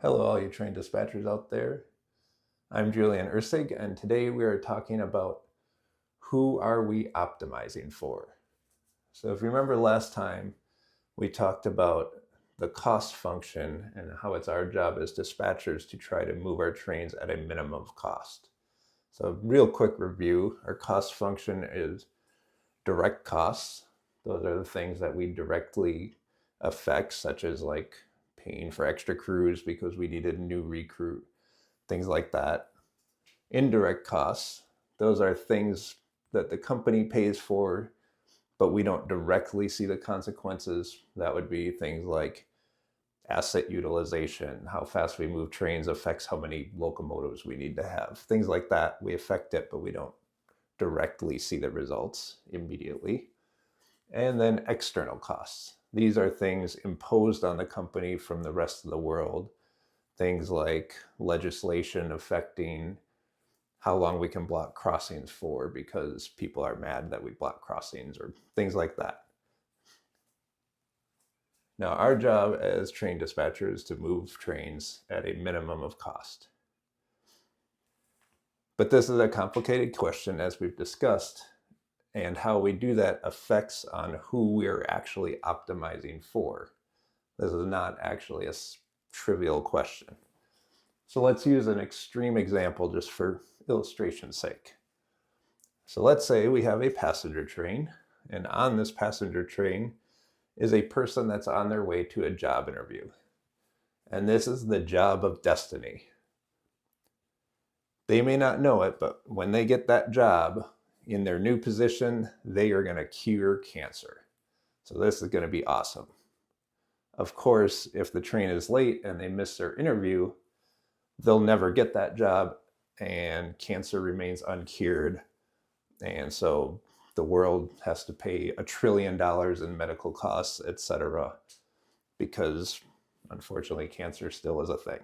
Hello, all you train dispatchers out there. I'm Julian Ursig, and today we are talking about who are we optimizing for? So if you remember last time, we talked about the cost function and how it's our job as dispatchers to try to move our trains at a minimum of cost. So real quick review, our cost function is direct costs. Those are the things that we directly affect, such as like paying for extra crews because we needed a new recruit, things like that. Indirect costs, those are things that the company pays for, but we don't directly see the consequences. That would be things like asset utilization, how fast we move trains affects how many locomotives we need to have. Things like that, we affect it, but we don't directly see the results immediately. And then external costs. These are things imposed on the company from the rest of the world. Things like legislation affecting how long we can block crossings for because people are mad that we block crossings or things like that. Now, our job as train dispatchers is to move trains at a minimum of cost. But this is a complicated question, as we've discussed, and how we do that affects on who we're actually optimizing for. This is not actually a trivial question. So let's use an extreme example just for illustration's sake. So let's say we have a passenger train, and on this passenger train is a person that's on their way to a job interview. And this is the job of destiny. They may not know it, but when they get that job in their new position, they are going to cure cancer. So this is going to be awesome. Of course, if the train is late and they miss their interview, they'll never get that job and cancer remains uncured. And so the world has to pay $1 trillion in medical costs, etc., because unfortunately cancer still is a thing.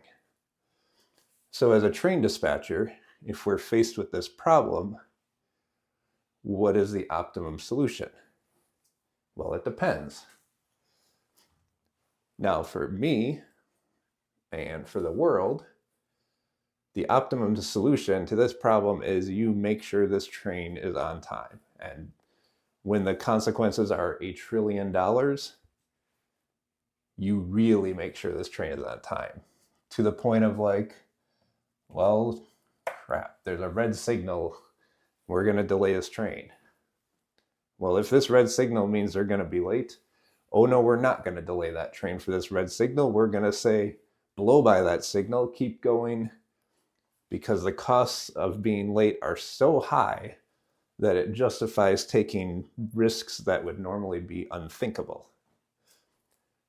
So as a train dispatcher, if we're faced with this problem, what is the optimum solution? Well, it depends. Now, for me and for the world, the optimum solution to this problem is you make sure this train is on time. And when the consequences are $1 trillion, you really make sure this train is on time. To the point of like, well, crap, there's a red signal. We're going to delay this train. Well, if this red signal means they're going to be late, oh no, we're not going to delay that train for this red signal. We're going to say, blow by that signal, keep going, because the costs of being late are so high that it justifies taking risks that would normally be unthinkable.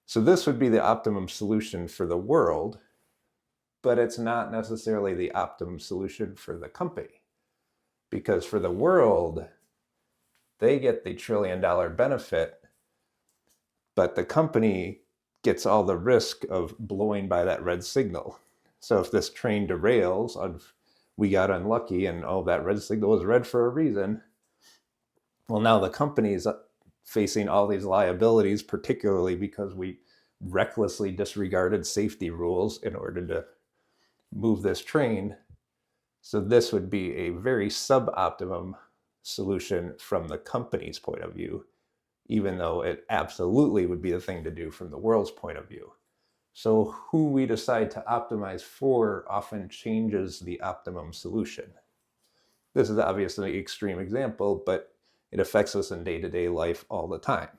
So this would be the optimum solution for the world, but it's not necessarily the optimum solution for the company. Because for the world, they get the $1 trillion benefit, but the company gets all the risk of blowing by that red signal. So if this train derails, we got unlucky and that red signal was red for a reason. Well, now the company is facing all these liabilities, particularly because we recklessly disregarded safety rules in order to move this train. So this would be a very suboptimum solution from the company's point of view, even though it absolutely would be the thing to do from the world's point of view. So who we decide to optimize for often changes the optimum solution. This is obviously an extreme example, but it affects us in day-to-day life all the time.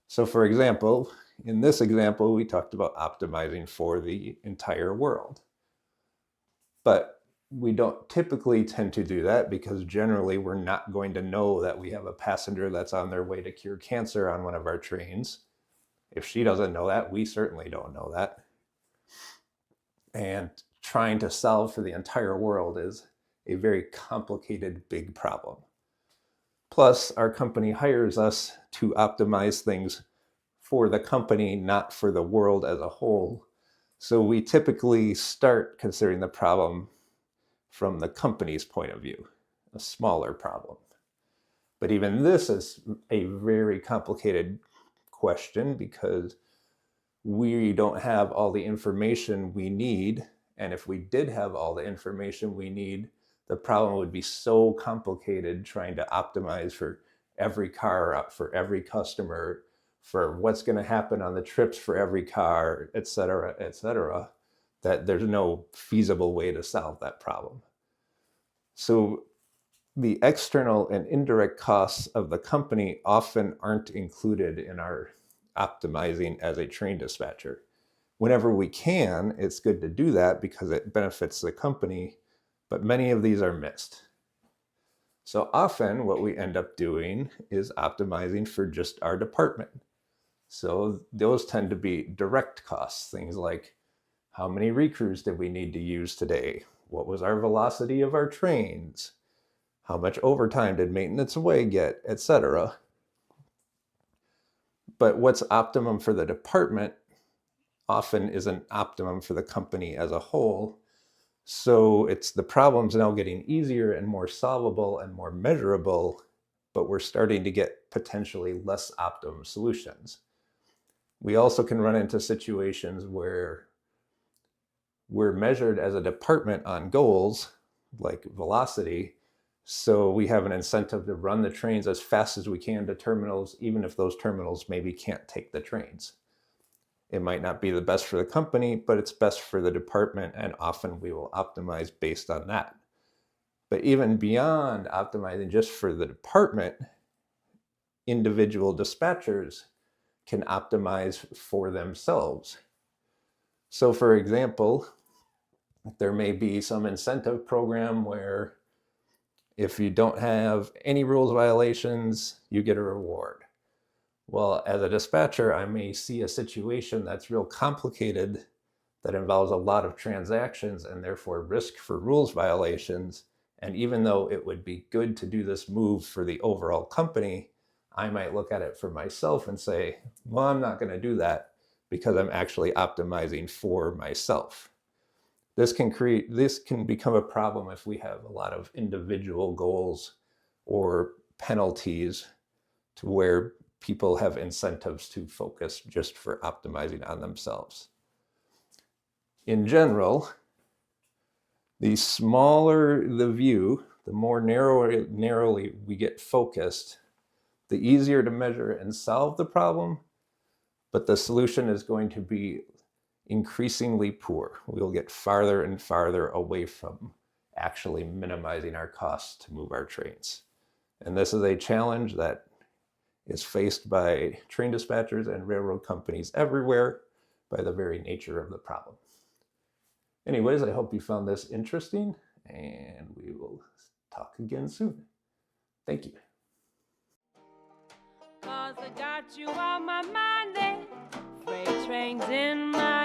So for example, in this example, we talked about optimizing for the entire world. But we don't typically tend to do that because generally we're not going to know that we have a passenger that's on their way to cure cancer on one of our trains. If she doesn't know that, we certainly don't know that. And trying to solve for the entire world is a very complicated, big problem. Plus, our company hires us to optimize things for the company, not for the world as a whole. So we typically start considering the problem from the company's point of view, a smaller problem. But even this is a very complicated question because we don't have all the information we need. And if we did have all the information we need, the problem would be so complicated trying to optimize for every car, for every customer, for what's going to happen on the trips for every car, et cetera, that there's no feasible way to solve that problem. So the external and indirect costs of the company often aren't included in our optimizing as a train dispatcher. Whenever we can, it's good to do that because it benefits the company, but many of these are missed. So often what we end up doing is optimizing for just our department. So those tend to be direct costs, things like how many recrews did we need to use today? What was our velocity of our trains? How much overtime did maintenance away get, etc. But what's optimum for the department often isn't optimum for the company as a whole. So it's the problems now getting easier and more solvable and more measurable, but we're starting to get potentially less optimum solutions. We also can run into situations where we're measured as a department on goals like velocity. So we have an incentive to run the trains as fast as we can to terminals, even if those terminals maybe can't take the trains. It might not be the best for the company, but it's best for the department, and often we will optimize based on that. But even beyond optimizing just for the department, individual dispatchers can optimize for themselves. So for example, there may be some incentive program where if you don't have any rules violations, you get a reward. Well, as a dispatcher, I may see a situation that's real complicated that involves a lot of transactions and therefore risk for rules violations. And even though it would be good to do this move for the overall company, I might look at it for myself and say, well, I'm not going to do that because I'm actually optimizing for myself. This can become a problem if we have a lot of individual goals or penalties to where people have incentives to focus just for optimizing on themselves. In general, the smaller the view, the more narrowly we get focused, the easier to measure and solve the problem, but the solution is going to be increasingly poor. We'll get farther and farther away from actually minimizing our costs to move our trains. And this is a challenge that is faced by train dispatchers and railroad companies everywhere by the very nature of the problem. Anyways, I hope you found this interesting, and we will talk again soon. Thank you. 'Cause I got you on my mind, freight trains in my